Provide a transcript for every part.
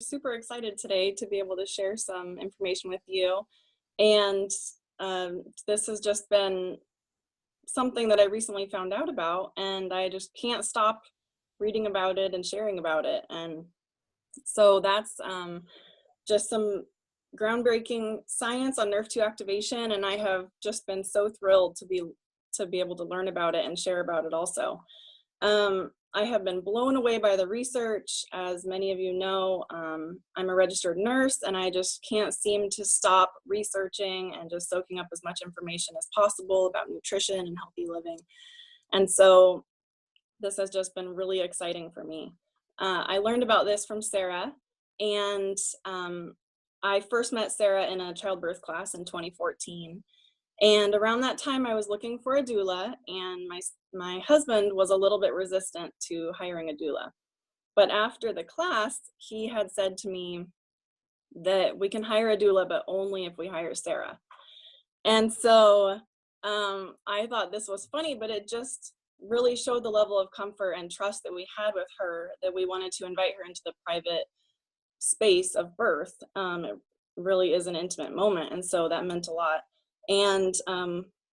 Super excited today to be able to share some information with you. And this has just been something that I recently found out about, and I just can't stop reading about it and sharing about it. And so that's just some groundbreaking science on Nrf2 activation, and I have just been so thrilled to be able to learn about it and share about it also. I have been blown away by the research. As many of you know, I'm a registered nurse, and I just can't seem to stop researching and just soaking up as much information as possible about nutrition and healthy living. And so this has just been really exciting for me. I learned about this from Sarah, and I first met Sarah in a childbirth class in 2014. And around that time, I was looking for a doula, and my husband was a little bit resistant to hiring a doula. But after the class, he had said to me that we can hire a doula, but only if we hire Sarah. And so I thought this was funny, but it just really showed the level of comfort and trust that we had with her, that we wanted to invite her into the private space of birth. It really is an intimate moment, and so that meant a lot. And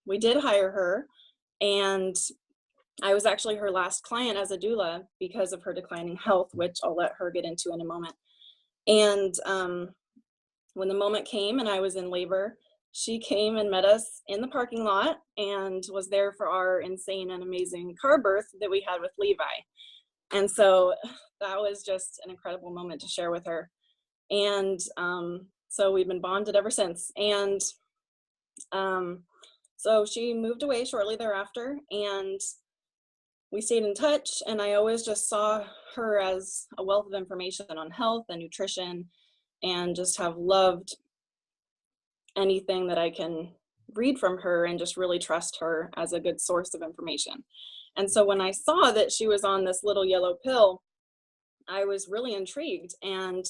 we did hire her, and I was actually her last client as a doula because of her declining health, which I'll let her get into in a moment. And when the moment came and I was in labor, she came and met us in the parking lot and was there for our insane and amazing car birth that we had with Levi. And so that was just an incredible moment to share with her. And so we've been bonded ever since. And so she moved away shortly thereafter, and we stayed in touch, and I always just saw her as a wealth of information on health and nutrition, and just have loved anything that I can read from her and just really trust her as a good source of information. And so when I saw that she was on this little yellow pill, I was really intrigued. And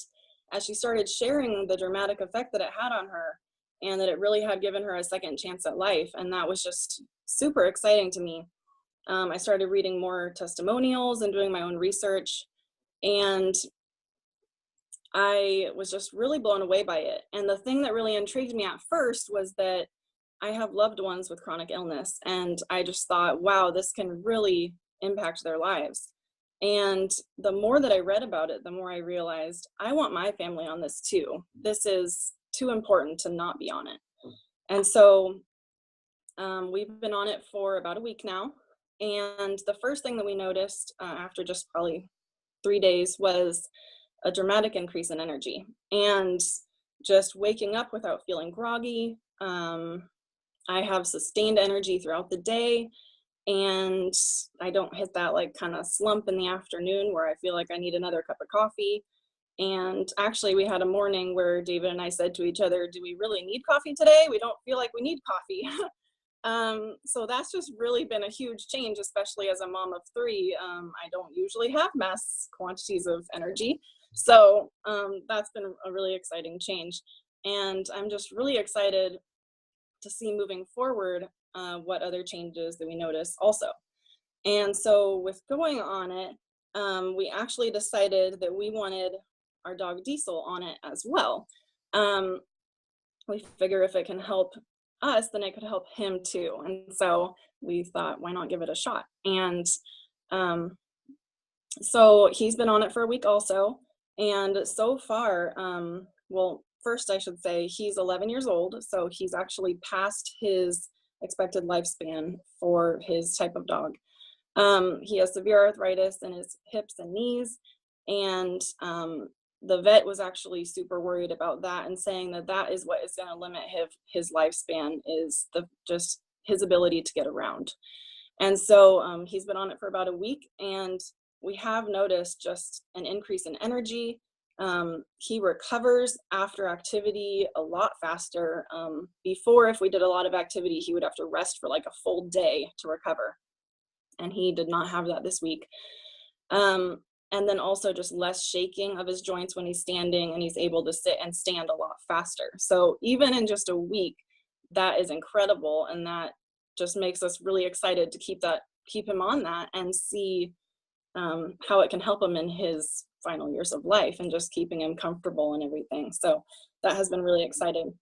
as she started sharing the dramatic effect that it had on her, and that it really had given her a second chance at life, and that was just super exciting to me. I started reading more testimonials and doing my own research, and I was just really blown away by it. And the thing that really intrigued me at first was that I have loved ones with chronic illness, and I just thought, wow, this can really impact their lives. And the more that I read about it, the more I realized I want my family on this too. This is too important to not be on it. And so we've been on it for about a week now. And the first thing that we noticed after just probably 3 days was a dramatic increase in energy, and just waking up without feeling groggy. I have sustained energy throughout the day, and I don't hit that like kind of slump in the afternoon where I feel like I need another cup of coffee. And actually we had a morning where David and I said to each other, do we really need coffee today? We don't feel like we need coffee. So that's just really been a huge change, especially as a mom of 3. I don't usually have mass quantities of energy. So that's been a really exciting change. And I'm just really excited to see moving forward what other changes that we notice also. And so with going on it, we actually decided that we wanted our dog Diesel on it as well. We figure if it can help us, then it could help him too. And so we thought, why not give it a shot? And so he's been on it for a week also. And so far, well, first I should say he's 11 years old. So he's actually past his expected lifespan for his type of dog. He has severe arthritis in his hips and knees. And the vet was actually super worried about that and saying that that is what is going to limit his lifespan, is just his ability to get around. And so he's been on it for about a week, and we have noticed just an increase in energy. He recovers after activity a lot faster. Before, if we did a lot of activity, he would have to rest for like a full day to recover. And he did not have that this week. And then also just less shaking of his joints when he's standing, and he's able to sit and stand a lot faster. So even in just a week, that is incredible. And that just makes us really excited to keep him on that and see how it can help him in his final years of life and just keeping him comfortable and everything. So that has been really exciting.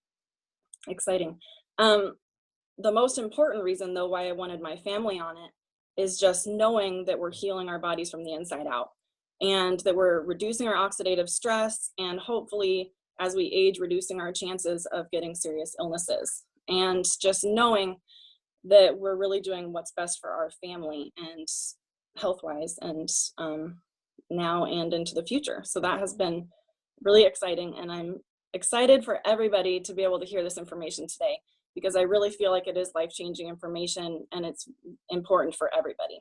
The most important reason, though, why I wanted my family on it is just knowing that we're healing our bodies from the inside out, and that we're reducing our oxidative stress, and hopefully as we age, reducing our chances of getting serious illnesses, and just knowing that we're really doing what's best for our family and health-wise, and now and into the future. So that has been really exciting, and I'm excited for everybody to be able to hear this information today, because I really feel like it is life-changing information and it's important for everybody.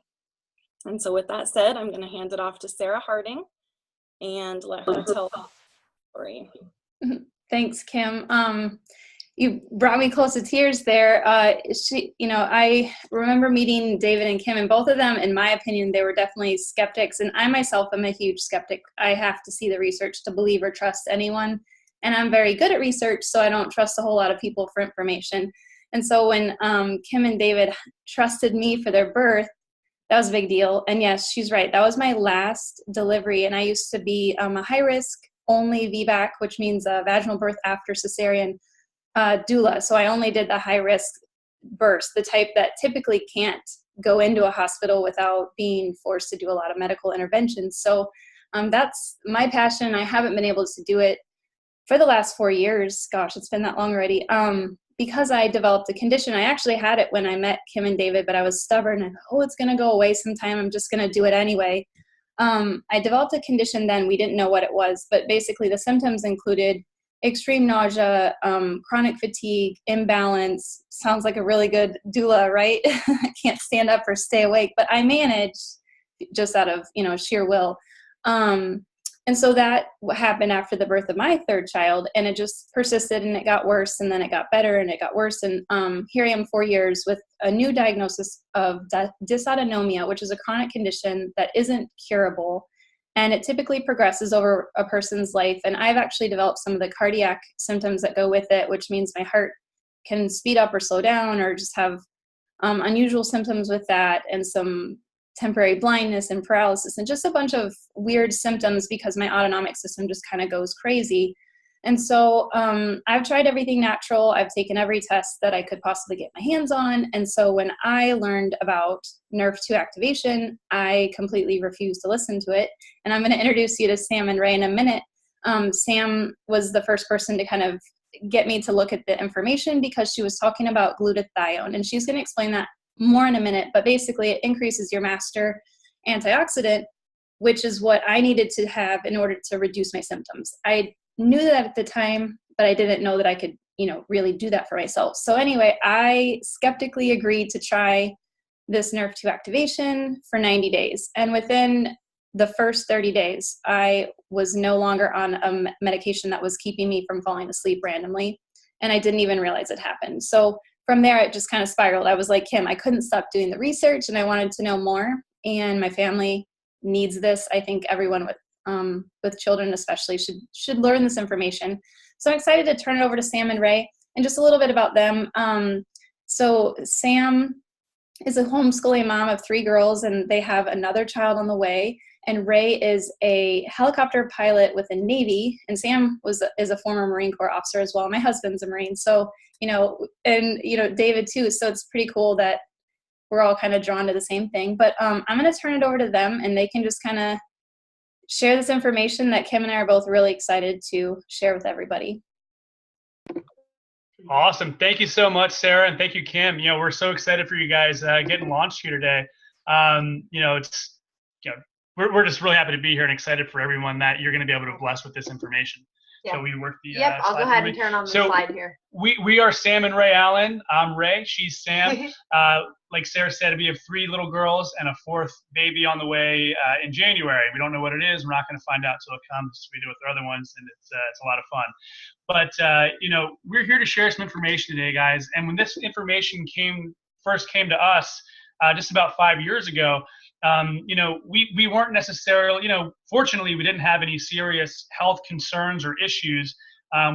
And so with that said, I'm going to hand it off to Sarah Harding and let her tell the story. Thanks, Kim. You brought me close to tears there. I remember meeting David and Kim, and both of them, in my opinion, they were definitely skeptics. And I myself am a huge skeptic. I have to see the research to believe or trust anyone. And I'm very good at research, so I don't trust a whole lot of people for information. And so when Kim and David trusted me for their birth, that was a big deal. And yes, she's right. That was my last delivery. And I used to be a high risk only VBAC, which means vaginal birth after cesarean doula. So I only did the high risk births, the type that typically can't go into a hospital without being forced to do a lot of medical interventions. So that's my passion. I haven't been able to do it for the last 4 years. Gosh, it's been that long already. Because I developed a condition. I actually had it when I met Kim and David, but I was stubborn and, it's going to go away sometime. I'm just going to do it anyway. I developed a condition then. We didn't know what it was, but basically the symptoms included extreme nausea, chronic fatigue, imbalance. Sounds like a really good doula, right? I can't stand up or stay awake, but I managed just out of, sheer will. And so that happened after the birth of my third child, and it just persisted, and it got worse, and then it got better, and it got worse. And here I am 4 years with a new diagnosis of dysautonomia, which is a chronic condition that isn't curable, and it typically progresses over a person's life. And I've actually developed some of the cardiac symptoms that go with it, which means my heart can speed up or slow down, or just have unusual symptoms with that, and some temporary blindness and paralysis, and just a bunch of weird symptoms because my autonomic system just kind of goes crazy. And so I've tried everything natural. I've taken every test that I could possibly get my hands on. And so when I learned about Nrfi activation, I completely refused to listen to it. And I'm going to introduce you to Sam and Ray in a minute. Sam was the first person to kind of get me to look at the information, because she was talking about glutathione, and she's going to explain that more in a minute. But basically it increases your master antioxidant, which is what I needed to have in order to reduce my symptoms. I knew that at the time, but I didn't know that I could, really do that for myself. So anyway, I skeptically agreed to try this Nrfi activation for 90 days. And within the first 30 days, I was no longer on a medication that was keeping me from falling asleep randomly. And I didn't even realize it happened. So from there, it just kind of spiraled. I was like Kim, I couldn't stop doing the research, and I wanted to know more. And my family needs this. I think everyone with children especially should learn this information. So I'm excited to turn it over to Sam and Ray, and just a little bit about them. So Sam is a homeschooling mom of 3 girls, and they have another child on the way. And Ray is a helicopter pilot with the Navy, and Sam is a former Marine Corps officer as well. My husband's a Marine, so David too. So it's pretty cool that we're all kind of drawn to the same thing. But I'm going to turn it over to them, and they can just kind of share this information that Kim and I are both really excited to share with everybody. Awesome. Thank you so much, Sarah. And thank you, Kim. We're so excited for you guys getting launched here today. We're just really happy to be here, and excited for everyone that you're going to be able to bless with this information. Yeah. So we work the Yep, I'll go ahead and turn on the slide here. We are Sam and Ray Allen. I'm Ray. She's Sam. Like Sarah said, we have 3 little girls and a 4th baby on the way in January. We don't know what it is. We're not going to find out till it comes. We do with our other ones, and it's a lot of fun. But we're here to share some information today, guys. And when this information first came to us just about 5 years ago, we weren't necessarily, fortunately, we didn't have any serious health concerns or issues.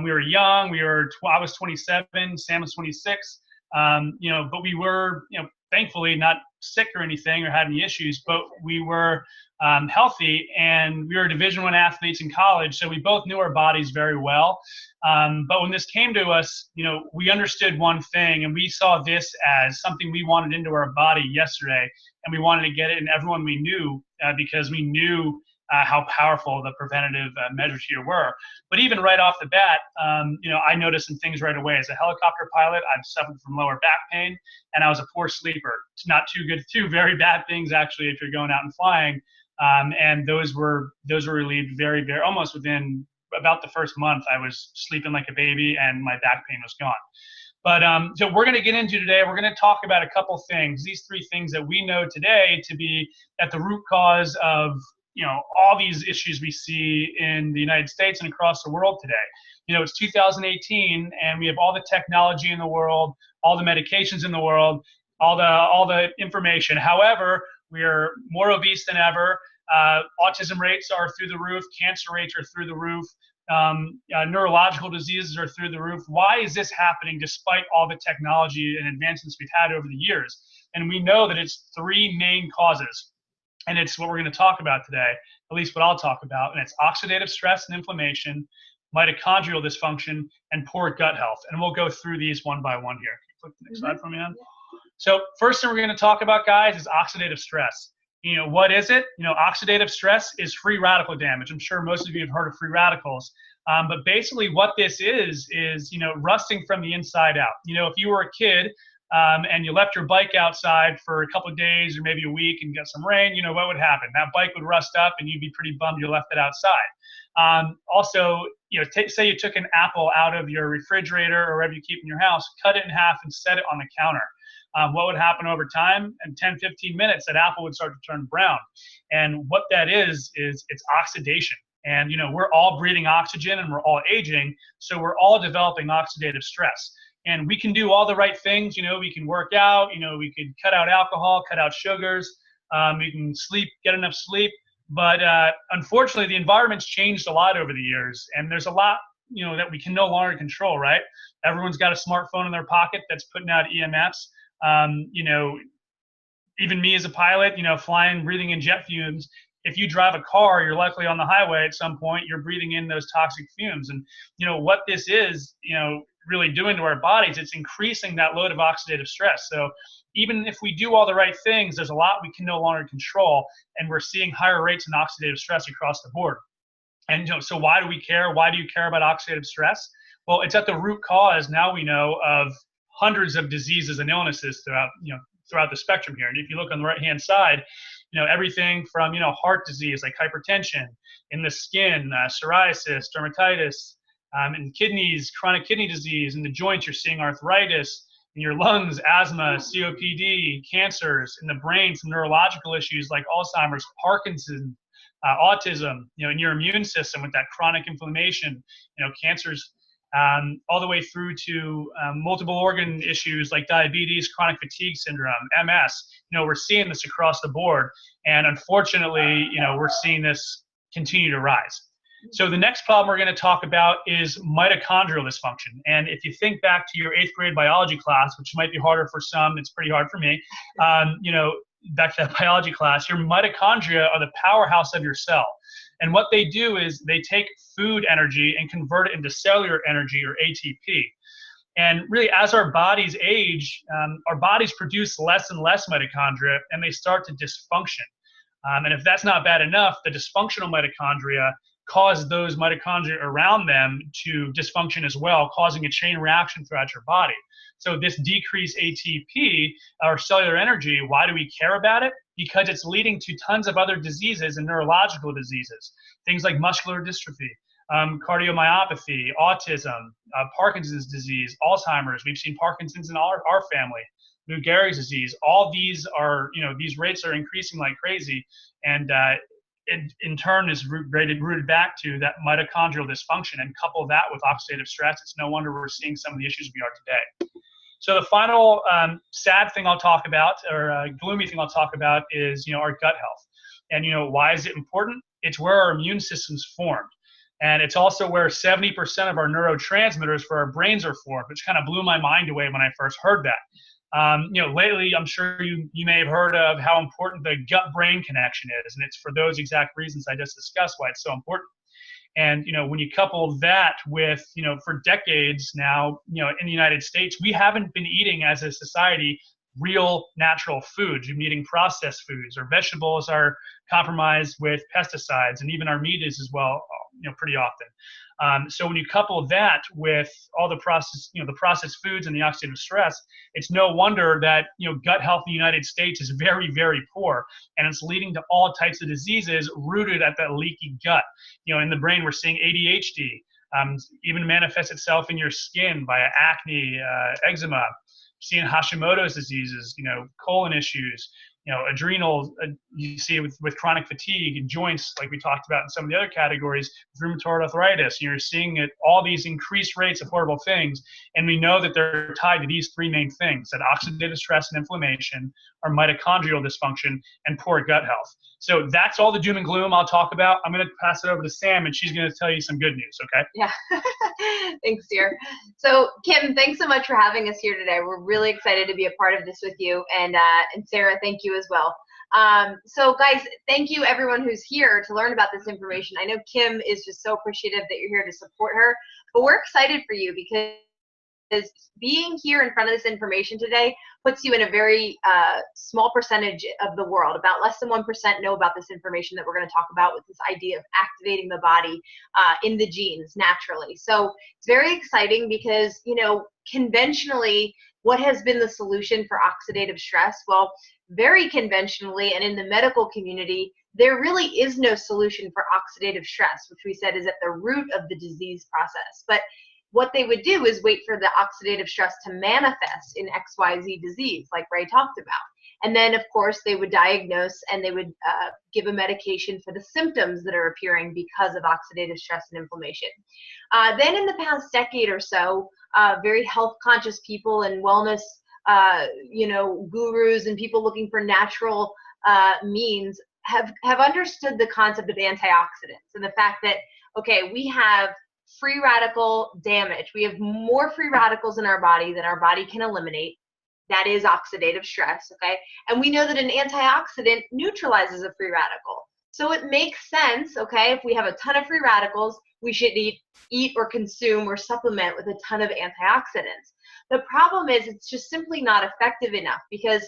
We were young. I was 27, Sam was 26. But we were, thankfully not sick or anything or had any issues, but we were healthy, and we were Division I athletes in college, so we both knew our bodies very well. But when this came to us, we understood one thing, and we saw this as something we wanted into our body yesterday, and we wanted to get it in everyone we knew because we knew how powerful the preventative measures here were. But even right off the bat, I noticed some things right away. As a helicopter pilot, I've suffered from lower back pain, and I was a poor sleeper. It's not too good, two very bad things actually if you're going out and flying. And those were relieved very, very, almost within about the first month. I was sleeping like a baby, and my back pain was gone. But so we're going to get into today, we're going to talk about a couple things, these three things that we know today to be at the root cause of all these issues we see in the United States and across the world today. It's 2018, and we have all the technology in the world, all the medications in the world, all the information. However, we are more obese than ever. Autism rates are through the roof. Cancer rates are through the roof. Neurological diseases are through the roof. Why is this happening despite all the technology and advancements we've had over the years? And we know that it's three main causes. And it's what we're going to talk about today, at least what I'll talk about. And it's oxidative stress and inflammation, mitochondrial dysfunction, and poor gut health. And we'll go through these one by one here. Can you flip the next slide for me, Ann? So first thing we're going to talk about, guys, is oxidative stress. What is it? Oxidative stress is free radical damage. I'm sure most of you have heard of free radicals. But basically what this is rusting from the inside out. If you were a kid, and you left your bike outside for a couple of days or maybe a week and got some rain, what would happen? That bike would rust up, and you'd be pretty bummed you left it outside. Also, say you took an apple out of your refrigerator or wherever you keep in your house, cut it in half and set it on the counter. What would happen over time? In 10, 15 minutes, that apple would start to turn brown. And what that is it's oxidation. And, we're all breathing oxygen, and we're all aging, so we're all developing oxidative stress. And we can do all the right things. We can work out, we can cut out alcohol, cut out sugars, we can sleep, get enough sleep. But unfortunately, the environment's changed a lot over the years, and there's a lot, that we can no longer control, right? Everyone's got a smartphone in their pocket that's putting out EMFs. Even me as a pilot, flying, breathing in jet fumes. If you drive a car, you're likely on the highway at some point, you're breathing in those toxic fumes. And, what this is, really doing to our bodies, it's increasing that load of oxidative stress. So even if we do all the right things, there's a lot we can no longer control, and we're seeing higher rates in oxidative stress across the board. And so why do we care? Why do you care about oxidative stress? Well, it's at the root cause, now we know, of hundreds of diseases and illnesses throughout the spectrum here. And if you look on the right-hand side, everything from, heart disease like hypertension, in the skin, psoriasis, dermatitis, in kidneys, chronic kidney disease, in the joints, you're seeing arthritis, in your lungs, asthma, COPD, cancers, in the brain, some neurological issues like Alzheimer's, Parkinson's, autism, in your immune system with that chronic inflammation, cancers, all the way through to multiple organ issues like diabetes, chronic fatigue syndrome, MS. We're seeing this across the board. And unfortunately, we're seeing this continue to rise. So the next problem we're going to talk about is mitochondrial dysfunction. And if you think back to your 8th grade biology class, which might be harder for some, it's pretty hard for me, back to that biology class, your mitochondria are the powerhouse of your cell. And what they do is they take food energy and convert it into cellular energy, or ATP. And really, as our bodies age, our bodies produce less and less mitochondria, and they start to dysfunction. And if that's not bad enough, the dysfunctional mitochondria cause those mitochondria around them to dysfunction as well, causing a chain reaction throughout your body. So this decreased ATP, or cellular energy, why do we care about it? Because it's leading to tons of other diseases and neurological diseases, things like muscular dystrophy, cardiomyopathy, autism, Parkinson's disease, Alzheimer's. We've seen Parkinson's in our family, Lou Gehrig's disease. All these are, these rates are increasing like crazy, and it in turn is rooted back to that mitochondrial dysfunction, and couple that with oxidative stress. It's no wonder we're seeing some of the issues we are today. So the final sad thing I'll talk about, or gloomy thing I'll talk about, is our gut health. And why is it important? It's where our immune system's formed. And it's also where 70% of our neurotransmitters for our brains are formed, which kind of blew my mind away when I first heard that. Lately, I'm sure you may have heard of how important the gut-brain connection is, and it's for those exact reasons I just discussed why it's so important. And, when you couple that with, for decades now, in the United States, we haven't been eating as a society real natural foods. We've been eating processed foods. Our vegetables are compromised with pesticides, and even our meat is as well, pretty often. So when you couple that with all the processed foods and the oxidative stress, it's no wonder that, gut health in the United States is very, very poor, and it's leading to all types of diseases rooted at that leaky gut. In the brain, we're seeing ADHD, even manifests itself in your skin via acne, eczema, seeing Hashimoto's diseases, colon issues, adrenal, you see it with chronic fatigue and joints, like we talked about in some of the other categories, rheumatoid arthritis. You're seeing all these increased rates of horrible things. And we know that they're tied to these three main things: that oxidative stress and inflammation, our mitochondrial dysfunction, and poor gut health. So that's all the doom and gloom I'll talk about. I'm going to pass it over to Sam, and she's going to tell you some good news, okay? Yeah. Thanks, dear. So, Kim, thanks so much for having us here today. We're really excited to be a part of this with you. And Sarah, thank you as well. So, guys, thank you, everyone who's here to learn about this information. I know Kim is just so appreciative that you're here to support her, but we're excited for you because being here in front of this information today puts you in a very small percentage of the world. About less than 1% know about this information that we're going to talk about, with this idea of activating the body in the genes naturally. So it's very exciting because, conventionally, what has been the solution for oxidative stress? Well, very conventionally, and in the medical community, there really is no solution for oxidative stress, which we said is at the root of the disease process. But what they would do is wait for the oxidative stress to manifest in XYZ disease, like Ray talked about. And then, of course, they would diagnose and they would give a medication for the symptoms that are appearing because of oxidative stress and inflammation. Then in the past decade or so, very health-conscious people and wellness, gurus and people looking for natural means have understood the concept of antioxidants and the fact that, okay, we have free radical damage. We have more free radicals in our body than our body can eliminate. That is oxidative stress, okay? And we know that an antioxidant neutralizes a free radical. So it makes sense, okay, if we have a ton of free radicals, we should eat or consume or supplement with a ton of antioxidants. The problem is it's just simply not effective enough, because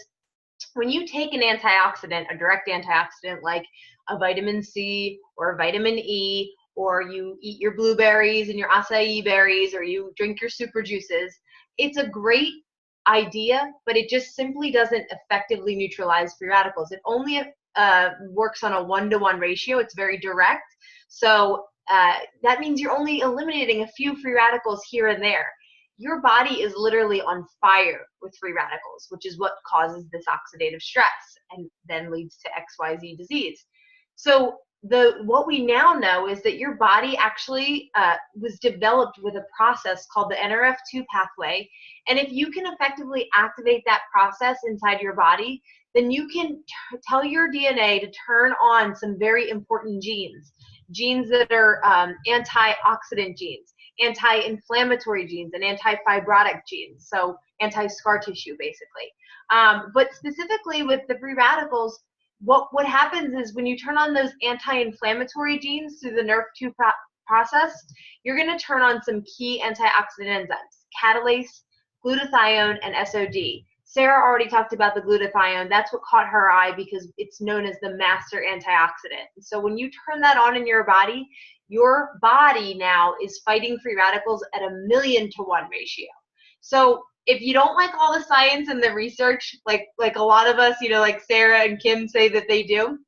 when you take an antioxidant, a direct antioxidant like a vitamin C or a vitamin E, or you eat your blueberries and your acai berries, or you drink your super juices, it's a great idea, but it just simply doesn't effectively neutralize free radicals. It only works on a 1-to-1 ratio. It's very direct. So that means you're only eliminating a few free radicals here and there. Your body is literally on fire with free radicals, which is what causes this oxidative stress and then leads to XYZ disease. So what we now know is that your body actually was developed with a process called the Nrfi pathway. And if you can effectively activate that process inside your body, then you can tell your DNA to turn on some very important genes that are antioxidant genes, anti-inflammatory genes, and anti-fibrotic genes, so anti-scar tissue, basically. But specifically with the free radicals, what happens is when you turn on those anti-inflammatory genes through the Nrfi process, you're going to turn on some key antioxidant enzymes: catalase, glutathione, and SOD. Sarah already talked about the glutathione. That's what caught her eye because it's known as the master antioxidant. So when you turn that on in your body now is fighting free radicals at 1,000,000-to-1 ratio. So if you don't like all the science and the research, like a lot of us, like Sarah and Kim say that they do,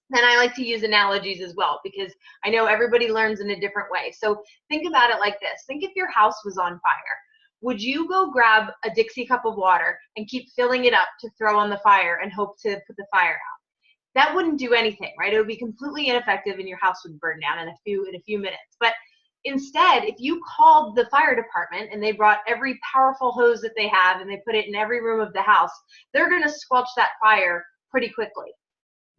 then I like to use analogies as well, because I know everybody learns in a different way. So think about it like this. Think if your house was on fire. Would you go grab a Dixie cup of water and keep filling it up to throw on the fire and hope to put the fire out? That wouldn't do anything, right? It would be completely ineffective and your house would burn down in a few minutes. But instead, if you called the fire department and they brought every powerful hose that they have and they put it in every room of the house, they're going to squelch that fire pretty quickly.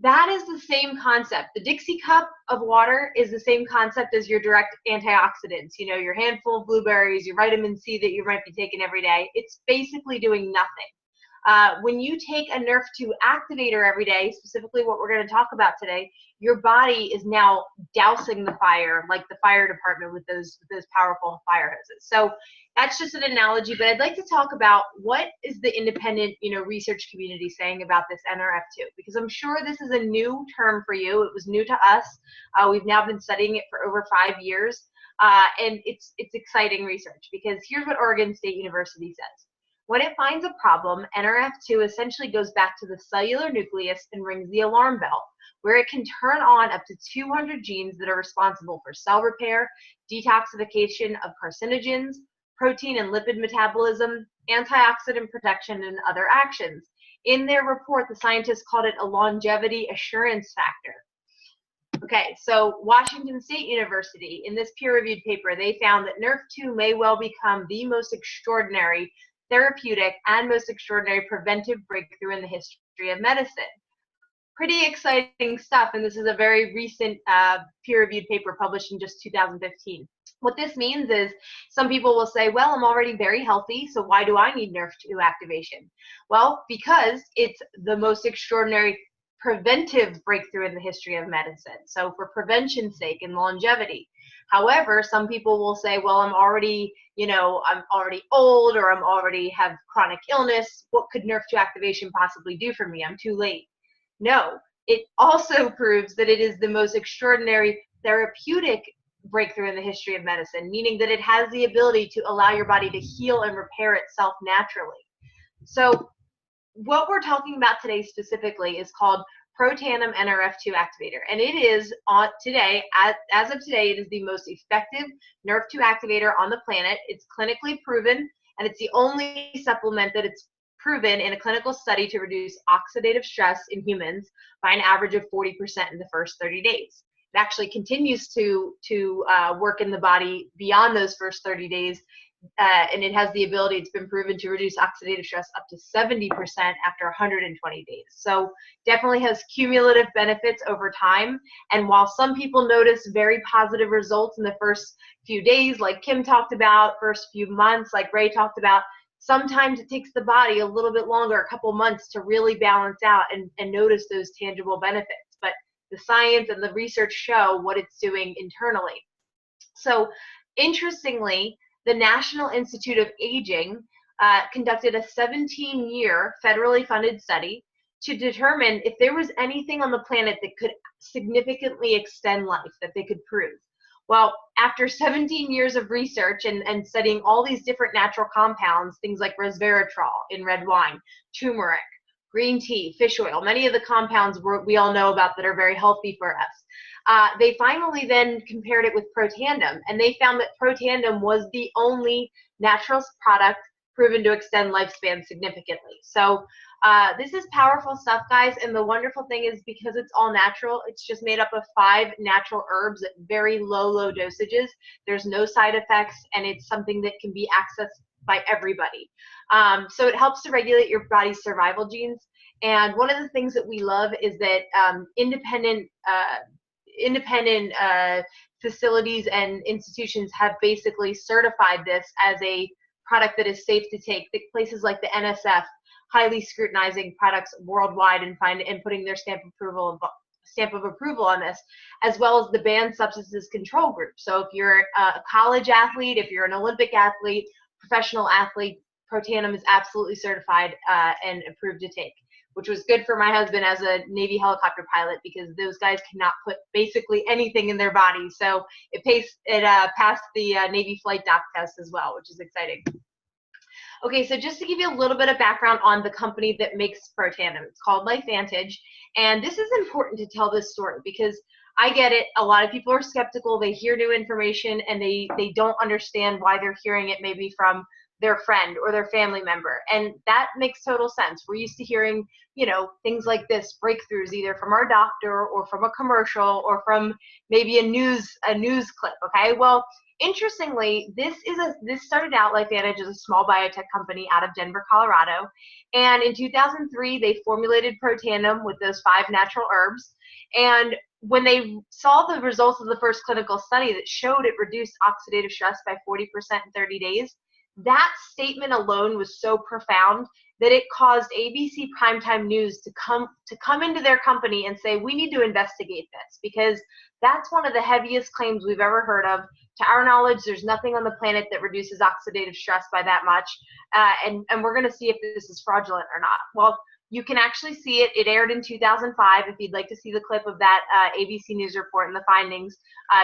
That is the same concept. The Dixie cup of water is the same concept as your direct antioxidants, your handful of blueberries, your vitamin C that you might be taking every day. It's basically doing nothing. When you take a Nrfi2 activator every day, specifically what we're going to talk about today, your body is now dousing the fire like the fire department with those powerful fire hoses. So that's just an analogy, but I'd like to talk about what is the independent, research community saying about this Nrfi2, because I'm sure this is a new term for you. It was new to us. We've now been studying it for over 5 years, and it's exciting research, because here's what Oregon State University says. When it finds a problem, Nrfi2 essentially goes back to the cellular nucleus and rings the alarm bell, where it can turn on up to 200 genes that are responsible for cell repair, detoxification of carcinogens, protein and lipid metabolism, antioxidant protection, and other actions. In their report, the scientists called it a longevity assurance factor. Okay, so Washington State University, in this peer-reviewed paper, they found that Nrfi2 may well become the most extraordinary therapeutic and most extraordinary preventive breakthrough in the history of medicine. Pretty exciting stuff, and this is a very recent peer-reviewed paper published in just 2015. What this means is some people will say, well, I'm already very healthy, so why do I need Nrfi2 activation? Well, because it's the most extraordinary preventive breakthrough in the history of medicine. So for prevention's sake and longevity. However, some people will say, well, I'm already old, or I'm already have chronic illness. What could Nrfi2 activation possibly do for me? I'm too late. No, it also proves that it is the most extraordinary therapeutic breakthrough in the history of medicine, meaning that it has the ability to allow your body to heal and repair itself naturally. So what we're talking about today specifically is called Protandim Nrfi2 activator, and it is today, as of today, it is the most effective Nrfi2 activator on the planet. It's clinically proven, and it's the only supplement that it's proven in a clinical study to reduce oxidative stress in humans by an average of 40% in the first 30 days. It actually continues to work in the body beyond those first 30 days, and it has the ability, it's been proven to reduce oxidative stress up to 70% after 120 days. So definitely has cumulative benefits over time. And while some people notice very positive results in the first few days, like Kim talked about, first few months, like Ray talked about, sometimes it takes the body a little bit longer, a couple months, to really balance out and notice those tangible benefits. But the science and the research show what it's doing internally. So interestingly, the National Institute of Aging conducted a 17-year federally funded study to determine if there was anything on the planet that could significantly extend life that they could prove. Well, after 17 years of research and studying all these different natural compounds, things like resveratrol in red wine, turmeric, green tea, fish oil, many of the compounds we all know about that are very healthy for us. They finally then compared it with Protandim, and they found that Protandim was the only natural product proven to extend lifespan significantly. So this is powerful stuff, guys, and the wonderful thing is, because it's all natural, it's just made up of 5 natural herbs at very low dosages. There's no side effects, and it's something that can be accessed by everybody. So it helps to regulate your body's survival genes. And one of the things that we love is that independent facilities and institutions have basically certified this as a product that is safe to take. Places like the NSF highly scrutinizing products worldwide and putting their stamp of approval on this, as well as the Banned Substances Control Group. So if you're a college athlete, if you're an Olympic athlete, professional athlete, Protandim is absolutely certified and approved to take, which was good for my husband as a Navy helicopter pilot, because those guys cannot put basically anything in their body. So it passed the Navy flight doc test as well, which is exciting. Okay, so just to give you a little bit of background on the company that makes Protandim, it's called LifeVantage, and this is important to tell this story because I get it. A lot of people are skeptical. They hear new information and they don't understand why they're hearing it maybe from their friend or their family member, and that makes total sense. We're used to hearing, things like this, breakthroughs, either from our doctor or from a commercial or from maybe a news clip. Okay, well, interestingly, this started out, LifeVantage, as a small biotech company out of Denver, Colorado, and in 2003 they formulated Protandim with those 5 natural herbs, and when they saw the results of the first clinical study that showed it reduced oxidative stress by 40% in 30 days, that statement alone was so profound that it caused ABC Primetime News to come into their company and say, we need to investigate this, because that's one of the heaviest claims we've ever heard of. To our knowledge, there's nothing on the planet that reduces oxidative stress by that much, and we're going to see if this is fraudulent or not. Well, you can actually see it. It aired in 2005. If you'd like to see the clip of that ABC News report and the findings,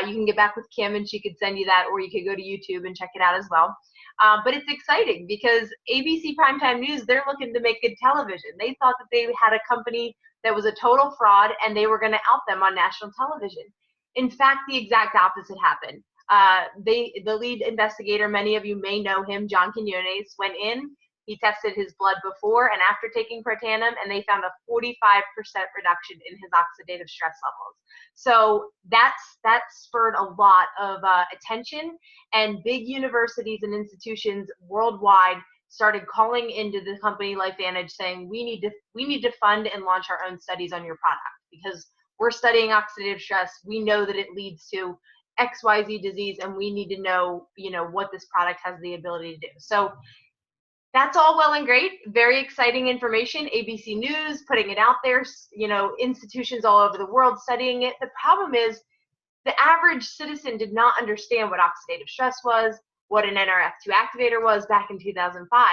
you can get back with Kim and she could send you that, or you could go to YouTube and check it out as well. But it's exciting because ABC Primetime News, they're looking to make good television. They thought that they had a company that was a total fraud and they were going to out them on national television. In fact, the exact opposite happened. The lead investigator, many of you may know him, John Quinones, went in. He tested his blood before and after taking Protandim, and they found a 45% reduction in his oxidative stress levels. So that spurred a lot of attention, and big universities and institutions worldwide started calling into the company LifeVantage saying, we need to fund and launch our own studies on your product, because we're studying oxidative stress. We know that it leads to XYZ disease, and we need to know, what this product has the ability to do. So that's all well and great. Very exciting information. ABC News putting it out there, institutions all over the world studying it. The problem is the average citizen did not understand what oxidative stress was, what an Nrf2 activator was back in 2005.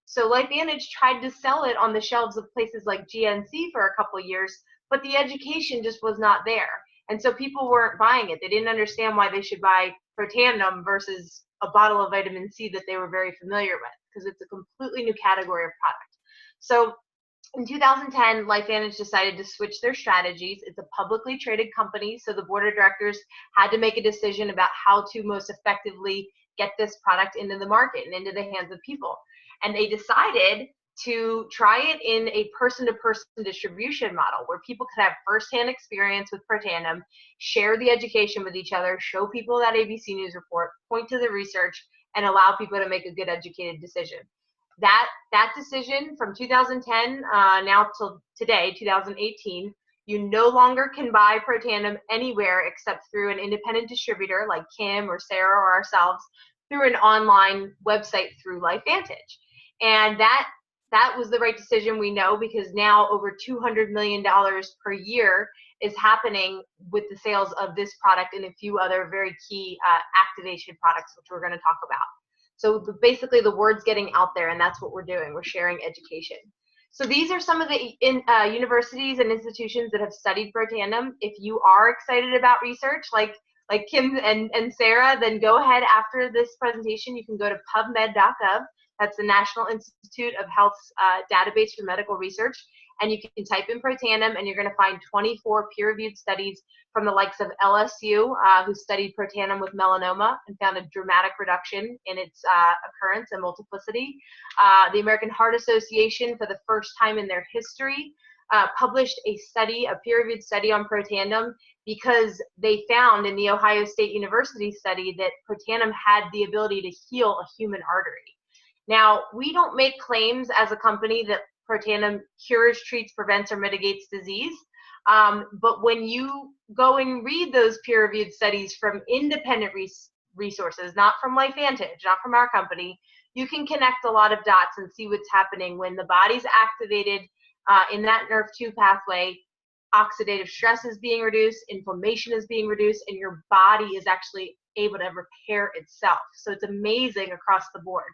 So LifeVantage tried to sell it on the shelves of places like GNC for a couple of years, but the education just was not there. And so people weren't buying it. They didn't understand why they should buy Protandim versus a bottle of vitamin C that they were very familiar with, because it's a completely new category of product. So in 2010, LifeVantage decided to switch their strategies. It's a publicly traded company, so the board of directors had to make a decision about how to most effectively get this product into the market and into the hands of people. And they decided to try it in a person-to-person distribution model where people could have firsthand experience with Protandim, share the education with each other, show people that ABC News report, point to the research, and allow people to make a good educated decision. That decision from 2010 now till today, 2018, you no longer can buy Protandim anywhere except through an independent distributor like Kim or Sarah or ourselves, through an online website through LifeVantage. And that was the right decision, we know, because now over $200 million per year is happening with the sales of this product and a few other very key activation products, which we're going to talk about. So basically the word's getting out there, and that's what we're doing. We're sharing education. So these are some of the universities and institutions that have studied Protandim. If you are excited about research, like Kim and Sarah, then go ahead after this presentation. You can go to pubmed.gov. That's the National Institute of Health's database for medical research. And you can type in Protandim, and you're going to find 24 peer-reviewed studies from the likes of LSU, who studied Protandim with melanoma and found a dramatic reduction in its occurrence and multiplicity. The American Heart Association, for the first time in their history, published a peer-reviewed study on Protandim, because they found in the Ohio State University study that Protandim had the ability to heal a human artery. Now, we don't make claims as a company that Protandim cures, treats, prevents, or mitigates disease. But when you go and read those peer-reviewed studies from independent resources, not from LifeVantage, not from our company, you can connect a lot of dots and see what's happening when the body's activated in that Nrf2 pathway. Oxidative stress is being reduced, inflammation is being reduced, and your body is actually able to repair itself. So it's amazing across the board.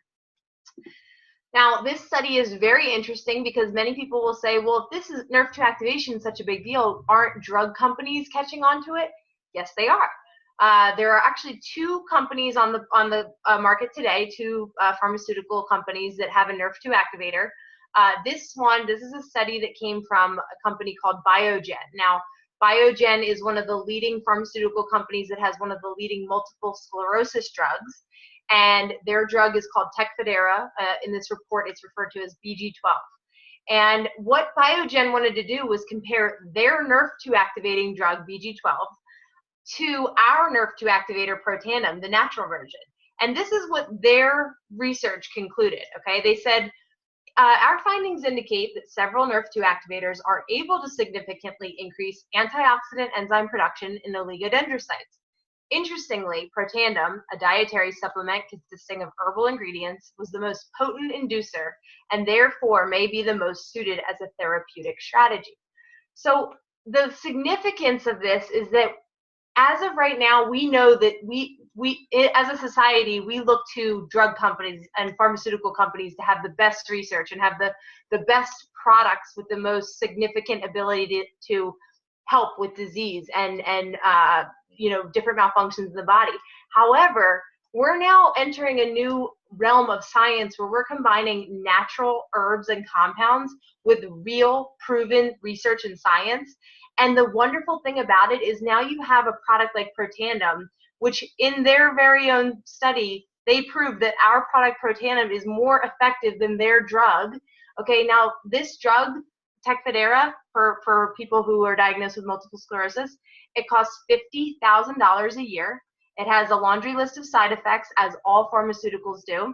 Now, this study is very interesting because many people will say, well, if this is Nrf2 activation such a big deal, aren't drug companies catching on to it? Yes, they are. There are actually two companies on the market today, two pharmaceutical companies that have a Nrf2 activator. This is a study that came from a company called Biogen. Now, Biogen is one of the leading pharmaceutical companies that has one of the leading multiple sclerosis drugs. And their drug is called Tecfidera. In this report, it's referred to as BG12. And what Biogen wanted to do was compare their Nrf2 activating drug, BG12, to our Nrf2 activator, Protandim, the natural version. And this is what their research concluded, okay? They said, our findings indicate that several Nrf2 activators are able to significantly increase antioxidant enzyme production in oligodendrocytes. Interestingly, Protandim, a dietary supplement consisting of herbal ingredients, was the most potent inducer and therefore may be the most suited as a therapeutic strategy. So the significance of this is that as of right now, we know that we as a society, we look to drug companies and pharmaceutical companies to have the best research and have the best products with the most significant ability to help with disease and different malfunctions in the body. However, we're now entering a new realm of science where we're combining natural herbs and compounds with real proven research and science. And the wonderful thing about it is now you have a product like Protandim, which in their very own study, they proved that our product Protandim is more effective than their drug. Okay, now this drug, Tecfidera, for people who are diagnosed with multiple sclerosis, it costs $50,000 a year. It has a laundry list of side effects, as all pharmaceuticals do.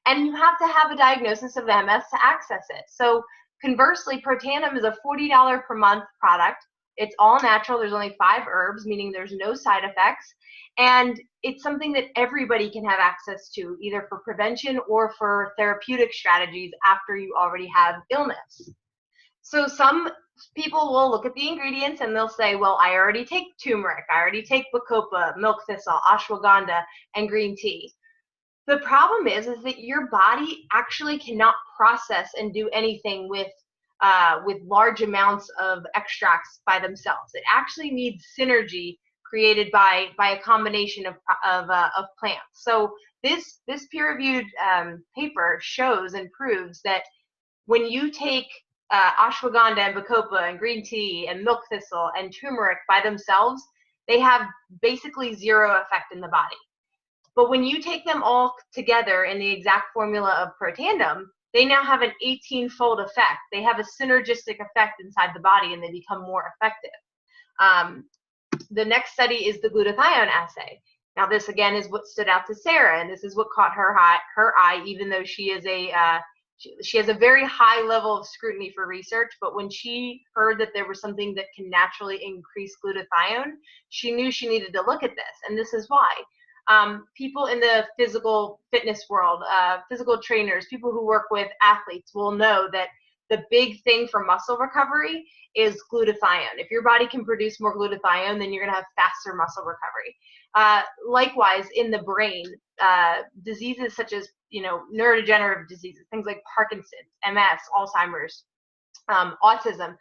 And you have to have a diagnosis of MS to access it. So conversely, Protandim is a $40 per month product. It's all natural. There's only 5 herbs, meaning there's no side effects. And it's something that everybody can have access to, either for prevention or for therapeutic strategies after you already have illness. So some people will look at the ingredients and they'll say, well, I already take turmeric, I already take bacopa, milk thistle, ashwagandha, and green tea. The problem is that your body actually cannot process and do anything with large amounts of extracts by themselves. It actually needs synergy created by a combination of plants. So this peer-reviewed paper shows and proves that when you take ashwagandha and bacopa and green tea and milk thistle and turmeric by themselves, they have basically zero effect in the body. But when you take them all together in the exact formula of Protandim, they now have an 18-fold effect. They have a synergistic effect inside the body and they become more effective. The next study is the Glutathione Assay. Now this again is what stood out to Sarah, and this is what caught her eye, even though she is she has a very high level of scrutiny for research, but when she heard that there was something that can naturally increase glutathione, she knew she needed to look at this, and this is why. People in the physical fitness world, physical trainers, people who work with athletes will know that the big thing for muscle recovery is glutathione. If your body can produce more glutathione, then you're going to have faster muscle recovery. Likewise, in the brain, diseases such as neurodegenerative diseases, things like Parkinson's, MS, Alzheimer's, autism,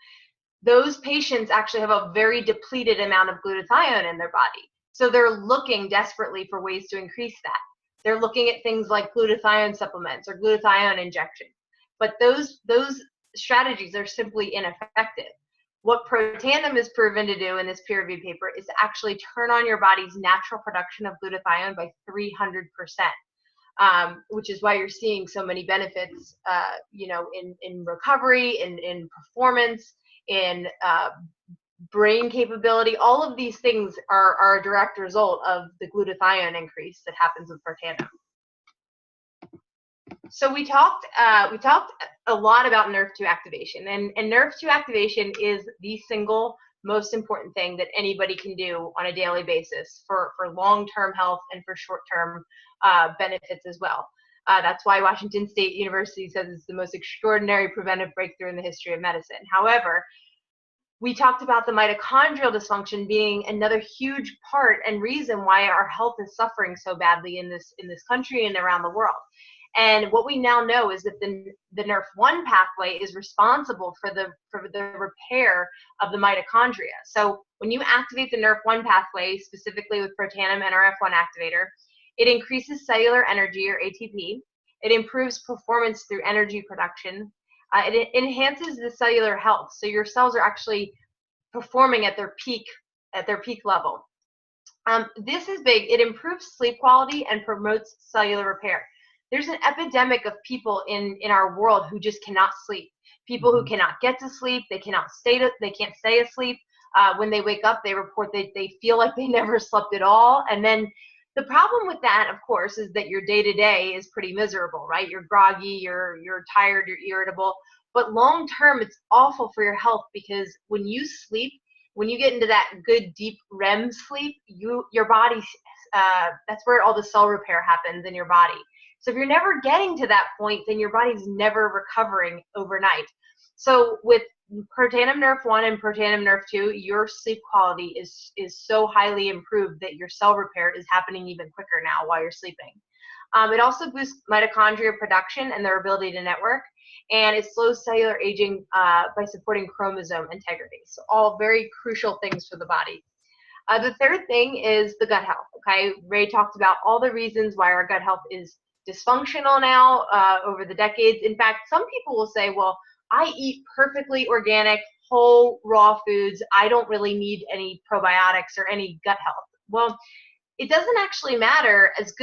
those patients actually have a very depleted amount of glutathione in their body. So they're looking desperately for ways to increase that. They're looking at things like glutathione supplements or glutathione injection. But those strategies are simply ineffective. What Protandim is proven to do in this peer-reviewed paper is to actually turn on your body's natural production of glutathione by 300%, which is why you're seeing so many benefits, in recovery, in performance, in brain capability. All of these things are a direct result of the glutathione increase that happens with Protandim. So we talked a lot about Nrf2 activation, and Nrf2 activation is the single most important thing that anybody can do on a daily basis for long-term health and for short-term benefits as well. That's why Washington State University says it's the most extraordinary preventive breakthrough in the history of medicine. However, we talked about the mitochondrial dysfunction being another huge part and reason why our health is suffering so badly in this country and around the world. And what we now know is that the Nrf1 pathway is responsible for the repair of the mitochondria. So when you activate the Nrf1 pathway, specifically with Protandim Nrf1 activator, it increases cellular energy, or ATP. It improves performance through energy production. It enhances the cellular health, so your cells are actually performing at their peak level. This is big. It improves sleep quality and promotes cellular repair. There's an epidemic of people in our world who just cannot sleep. People who cannot get to sleep, they can't stay asleep. When they wake up, they report that they feel like they never slept at all. And then the problem with that, of course, is that your day-to-day is pretty miserable, right? You're groggy, you're tired, you're irritable. But long-term, it's awful for your health, because when you sleep, when you get into that good deep REM sleep, your body, that's where all the cell repair happens in your body. So if you're never getting to that point, then your body's never recovering overnight. So with Protandim Nrf1 and Protandim Nrf2, your sleep quality is so highly improved that your cell repair is happening even quicker now while you're sleeping. It also boosts mitochondrial production and their ability to network, and it slows cellular aging by supporting chromosome integrity. So all very crucial things for the body. The third thing is the gut health. Okay, Ray talked about all the reasons why our gut health is dysfunctional now over the decades. In fact, some people will say, well, I eat perfectly organic, whole, raw foods. I don't really need any probiotics or any gut health. Well, it doesn't actually matter. As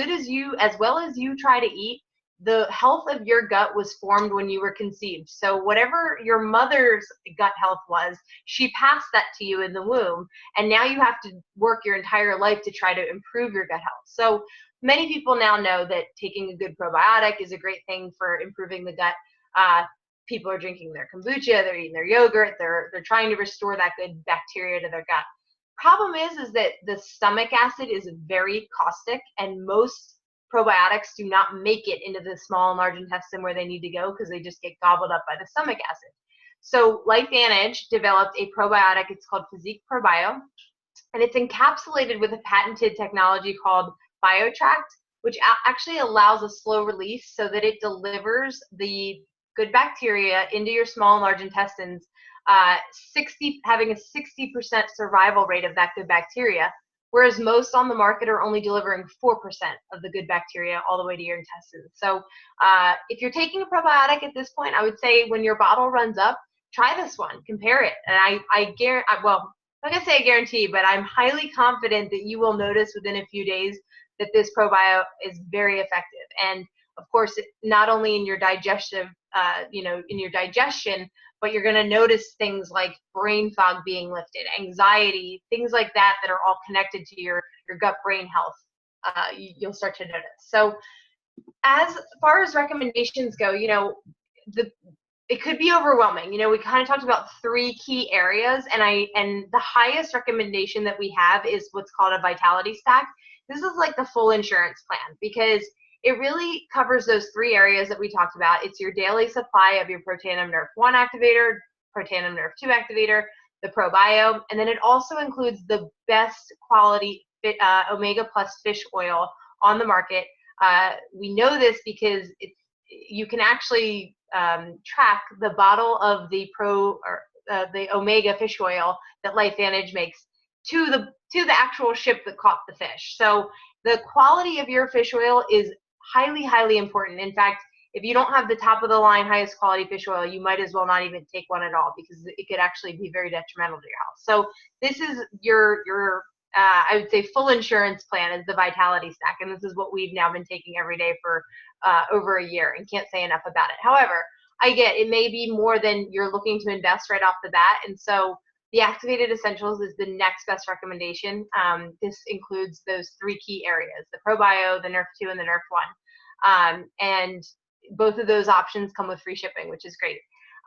well as you try to eat, the health of your gut was formed when you were conceived. So whatever your mother's gut health was, she passed that to you in the womb. And now you have to work your entire life to try to improve your gut health. So many people now know that taking a good probiotic is a great thing for improving the gut. People are drinking their kombucha, they're eating their yogurt, they're trying to restore that good bacteria to their gut. Problem is that the stomach acid is very caustic, and most probiotics do not make it into the small and large intestine where they need to go because they just get gobbled up by the stomach acid. So LifeVantage developed a probiotic. It's called PHYSIQ PROBIO, and it's encapsulated with a patented technology called BioTract, which actually allows a slow release so that it delivers the good bacteria into your small and large intestines, having a 60% survival rate of that good bacteria, whereas most on the market are only delivering 4% of the good bacteria all the way to your intestines. So if you're taking a probiotic at this point, I would say when your bottle runs up, try this one, compare it. And I guarantee, well, I'm not gonna say I guarantee, but I'm highly confident that you will notice within a few days that this probio is very effective. And of course, not only in your digestive, in your digestion, but you're going to notice things like brain fog being lifted, anxiety, things like that are all connected to your gut-brain health. You'll start to notice. So as far as recommendations go, it could be overwhelming. We kind of talked about 3 key areas, and the highest recommendation that we have is what's called a vitality stack. This is like the full insurance plan because it really covers those 3 areas that we talked about. It's your daily supply of your Protandim Nrf1 activator, Protandim Nrf2 activator, the PROBIO, and then it also includes the best quality omega plus fish oil on the market. We know this because you can actually track the bottle of the the omega fish oil that LifeVantage makes to the actual ship that caught the fish. So the quality of your fish oil is highly, highly important. In fact, if you don't have the top of the line, highest quality fish oil, you might as well not even take one at all because it could actually be very detrimental to your health. So this is your I would say full insurance plan is the vitality stack. And this is what we've now been taking every day for over a year and can't say enough about it. However, I get it may be more than you're looking to invest right off the bat. And so the Activated Essentials is the next best recommendation. This includes those 3 key areas, the PROBIO, the Nrf2, and the Nrf1. And both of those options come with free shipping, which is great.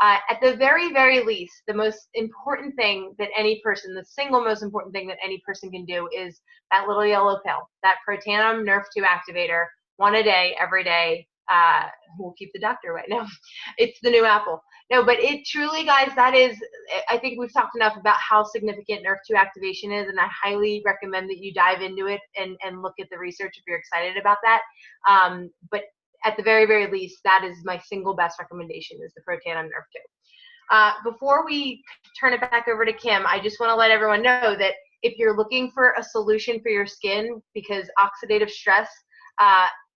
At the very, very least, the most important thing that the single most important thing that any person can do is that little yellow pill, that Protandim Nrf2 activator, 1 a day, every day. We'll keep the doctor right now. It's the new Apple. No, but it truly, guys, that is, I think we've talked enough about how significant Nrf2 activation is, and I highly recommend that you dive into it and look at the research if you're excited about that. But at the very, very least, that is my single best recommendation is the Protandim Nrf2. Before we turn it back over to Kim, I just want to let everyone know that if you're looking for a solution for your skin, because oxidative stress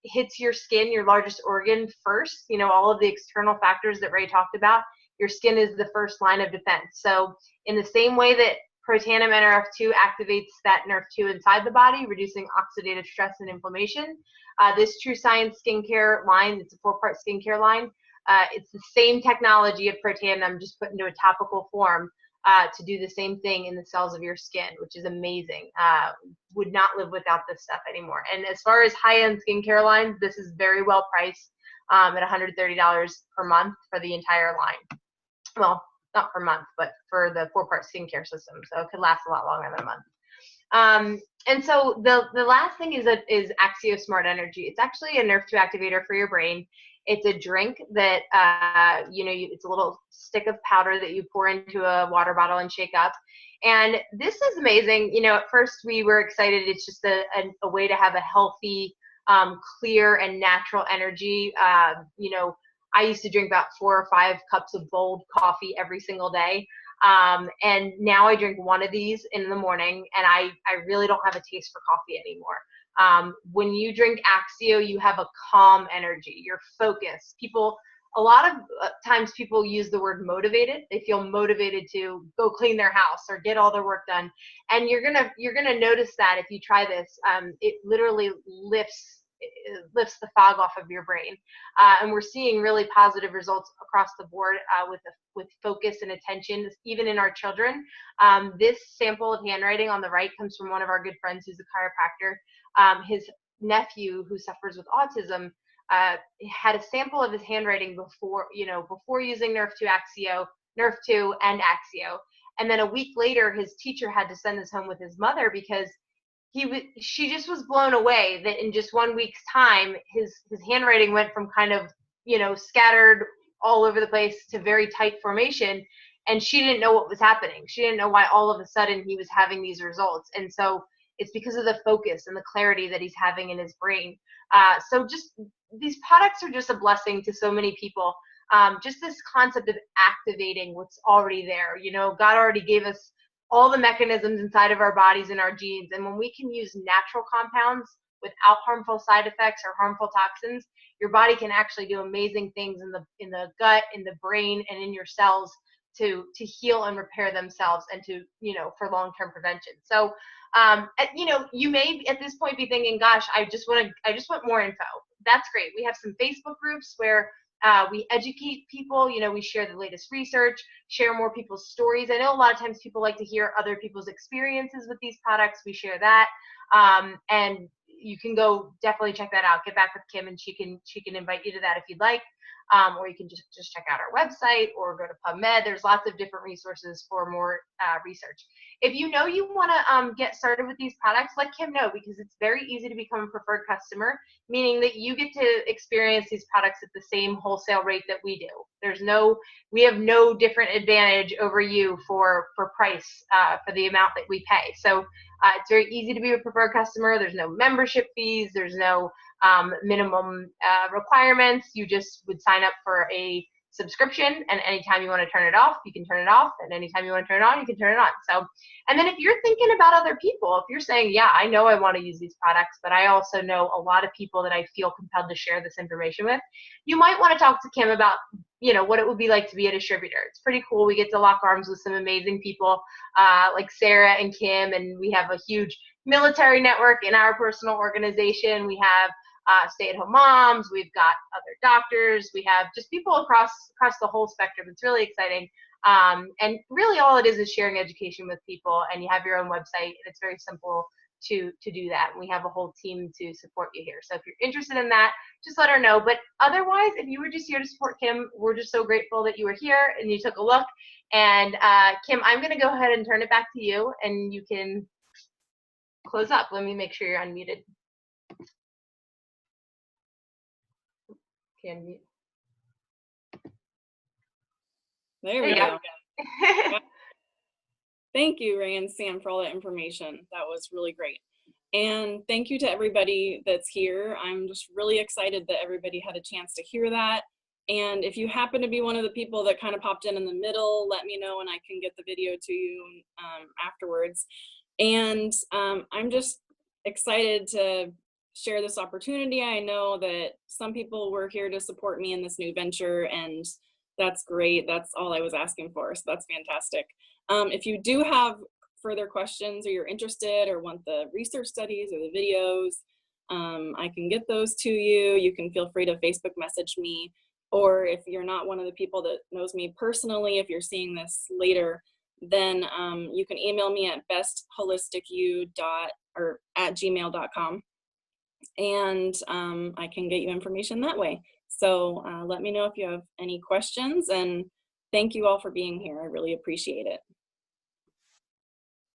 hits your skin, your largest organ first, all of the external factors that Ray talked about, your skin is the first line of defense. So in the same way that Protandim Nrf2 activates that Nrf2 inside the body, reducing oxidative stress and inflammation, this True Science skincare line, it's a 4-part skincare line, it's the same technology of Protandim just put into a topical form to do the same thing in the cells of your skin, which is amazing. Would not live without this stuff anymore. And as far as high-end skincare lines, this is very well priced at $130 per month for the entire line. Well, not per month, but for the 4-part skincare system. So it could last a lot longer than a month. And so the last thing is Axio Smart Energy. It's actually a Nrfi activator for your brain. It's a drink that, it's a little stick of powder that you pour into a water bottle and shake up. And this is amazing. At first we were excited. It's just a way to have a healthy, clear and natural energy. I used to drink about 4 or 5 cups of bold coffee every single day. And now I drink one of these in the morning, and I really don't have a taste for coffee anymore. When you drink Axio, you have a calm energy. You're focused. A lot of times people use the word motivated. They feel motivated to go clean their house or get all their work done. And you're gonna notice that if you try this, it literally lifts the fog off of your brain. And we're seeing really positive results across the board with focus and attention, even in our children. This sample of handwriting on the right comes from one of our good friends who's a chiropractor. His nephew, who suffers with autism, had a sample of his handwriting before using Nrf2 and Axio. And then a week later, his teacher had to send this home with his mother because she just was blown away that in just 1 week's time, his handwriting went from kind of, scattered all over the place to very tight formation. And she didn't know what was happening. She didn't know why all of a sudden he was having these results. And so it's because of the focus and the clarity that he's having in his brain. So just these products are just a blessing to so many people. Just this concept of activating what's already there. God already gave us all the mechanisms inside of our bodies and our genes. And when we can use natural compounds without harmful side effects or harmful toxins, your body can actually do amazing things in the gut, in the brain, and in your cells to heal and repair themselves and to, for long-term prevention. So, you may at this point be thinking, gosh, I just want more info. That's great. We have some Facebook groups where we educate people, we share the latest research, share more people's stories. I know a lot of times people like to hear other people's experiences with these products. We share that. And you can go definitely check that out. Get back with Kim and she can invite you to that if you'd like. Or you can just check out our website or go to PubMed. There's lots of different resources for more research. If you want to get started with these products, let Kim know, because it's very easy to become a preferred customer, meaning that you get to experience these products at the same wholesale rate that we do. We have no different advantage over you for price for the amount that we pay. So it's very easy to be a preferred customer. There's no membership fees. There's no minimum requirements. You just would sign up for a subscription, and anytime you want to turn it off, you can turn it off, and anytime you want to turn it on, you can turn it on. So, and then if you're thinking about other people, if you're saying, yeah, I know I want to use these products, but I also know a lot of people that I feel compelled to share this information with, you might want to talk to Kim about what it would be like to be a distributor. It's pretty cool. We get to lock arms with some amazing people like Sarah and Kim, and we have a huge military network in our personal organization. We have stay-at-home moms, we've got other doctors, we have just people across the whole spectrum. It's really exciting. And really all it is sharing education with people, and you have your own website, and it's very simple to do that. And we have a whole team to support you here. So if you're interested in that, just let her know. But otherwise, if you were just here to support Kim, we're just so grateful that you were here and you took a look. And Kim, I'm gonna go ahead and turn it back to you, and you can close up. Let me make sure you're unmuted. There we go. Thank you, Ray and Sam, for all that information. That was really great. And thank you to everybody that's here. I'm just really excited that everybody had a chance to hear that. And if you happen to be one of the people that kind of popped in the middle, let me know and I can get the video to you afterwards. And I'm just excited to share this opportunity. I know that some people were here to support me in this new venture, and that's great. That's all I was asking for, so that's fantastic. If you do have further questions, or you're interested or want the research studies or the videos, I can get those to you. You can feel free to Facebook message me, or if you're not one of the people that knows me personally, if you're seeing this later, then you can email me at bestholisticU@gmail.com. And I can get you information that way. So let me know if you have any questions, and thank you all for being here. I really appreciate it.